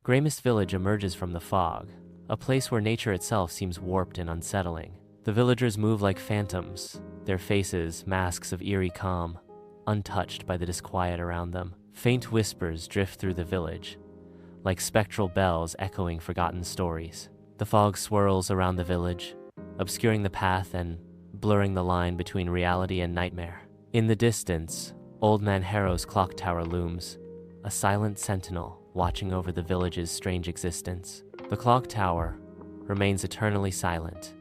Greymist Village emerges from the fog, a place where nature itself seems warped and unsettling. The villagers move like phantoms, their faces masks of eerie calm, untouched by the disquiet around them. Faint whispers drift through the village, like spectral bells echoing forgotten stories. The fog swirls around the village, obscuring the path and blurring the line between reality and nightmare. In the distance, Old Man Harrow's clock tower looms, a silent sentinel watching over the village's strange existence. The clock tower remains eternally silent,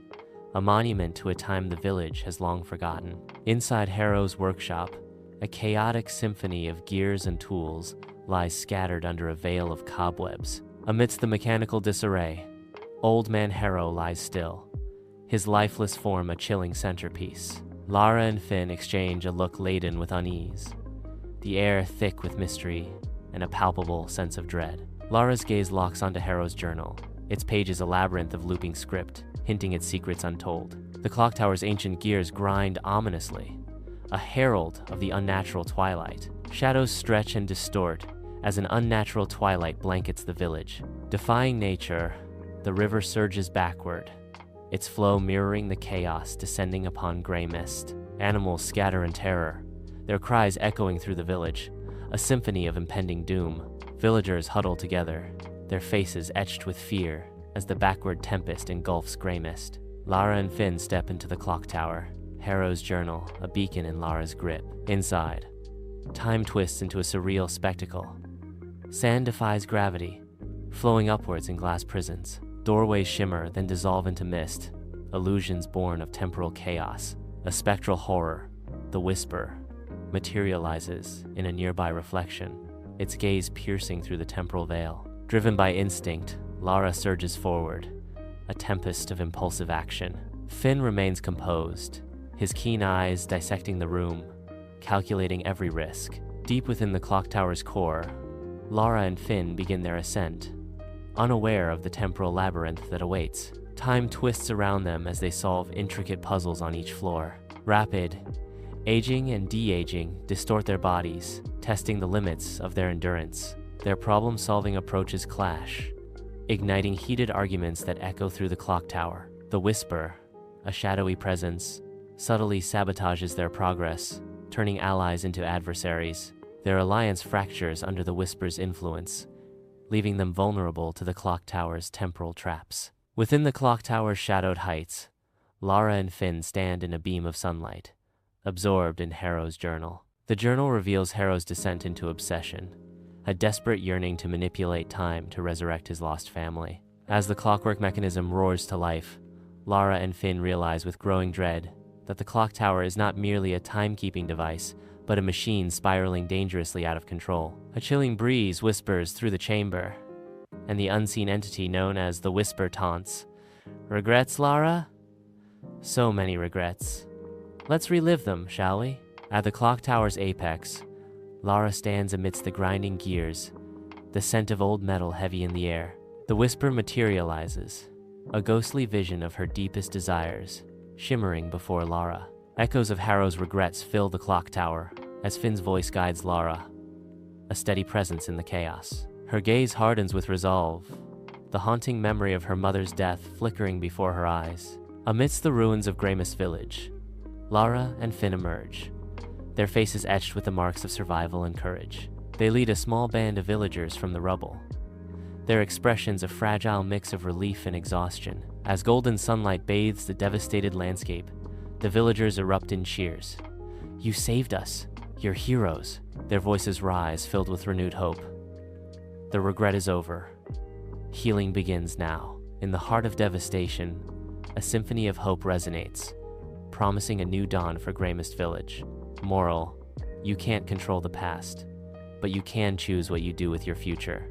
a monument to a time the village has long forgotten. Inside Harrow's workshop, a chaotic symphony of gears and tools lies scattered under a veil of cobwebs. Amidst the mechanical disarray, Old Man Harrow lies still, his lifeless form a chilling centerpiece. Lara and Finn exchange a look laden with unease, the air thick with mystery and a palpable sense of dread. Lara's gaze locks onto Harrow's journal, its pages a labyrinth of looping script, hinting at secrets untold. The clock tower's ancient gears grind ominously, a herald of the unnatural twilight. Shadows stretch and distort as an unnatural twilight blankets the village. Defying nature, the river surges backward, its flow mirroring the chaos descending upon Greymist. Animals scatter in terror, their cries echoing through the village, a symphony of impending doom. Villagers huddle together, their faces etched with fear as the Backward Tempest engulfs Greymist. Lara and Finn step into the clock tower, Harrow's journal a beacon in Lara's grip. Inside, time twists into a surreal spectacle. Sand defies gravity, flowing upwards in glass prisons. Doorways shimmer, then dissolve into mist, illusions born of temporal chaos. A spectral horror, the Whisper, materializes in a nearby reflection, its gaze piercing through the temporal veil. Driven by instinct, Lara surges forward, a tempest of impulsive action. Finn remains composed, his keen eyes dissecting the room, calculating every risk. Deep within the clock tower's core, Lara and Finn begin their ascent, unaware of the temporal labyrinth that awaits. Time twists around them as they solve intricate puzzles on each floor. Rapid aging and de-aging distort their bodies, testing the limits of their endurance. Their problem-solving approaches clash, igniting heated arguments that echo through the clock tower. The Whisper, a shadowy presence, subtly sabotages their progress, turning allies into adversaries. Their alliance fractures under the Whisper's influence, leaving them vulnerable to the clock tower's temporal traps. Within the clock tower's shadowed heights, Lara and Finn stand in a beam of sunlight, absorbed in Harrow's journal. The journal reveals Harrow's descent into obsession, a desperate yearning to manipulate time to resurrect his lost family. As the clockwork mechanism roars to life, Lara and Finn realize with growing dread that the clock tower is not merely a timekeeping device, but a machine spiraling dangerously out of control. A chilling breeze whispers through the chamber, and the unseen entity known as the Whisper taunts. "Regrets, Lara? So many regrets. Let's relive them, shall we?" At the clock tower's apex, Lara stands amidst the grinding gears, the scent of old metal heavy in the air. The Whisper materializes, a ghostly vision of her deepest desires, shimmering before Lara. Echoes of Harrow's regrets fill the clock tower as Finn's voice guides Lara, a steady presence in the chaos. Her gaze hardens with resolve, the haunting memory of her mother's death flickering before her eyes. Amidst the ruins of Greymist Village, Lara and Finn emerge, their faces etched with the marks of survival and courage. They lead a small band of villagers from the rubble, their expressions a fragile mix of relief and exhaustion. As golden sunlight bathes the devastated landscape, the villagers erupt in cheers. "You saved us. You're heroes." Their voices rise, filled with renewed hope. The regret is over. Healing begins now. In the heart of devastation, a symphony of hope resonates, promising a new dawn for Greymist Village. Moral: you can't control the past, but you can choose what you do with your future.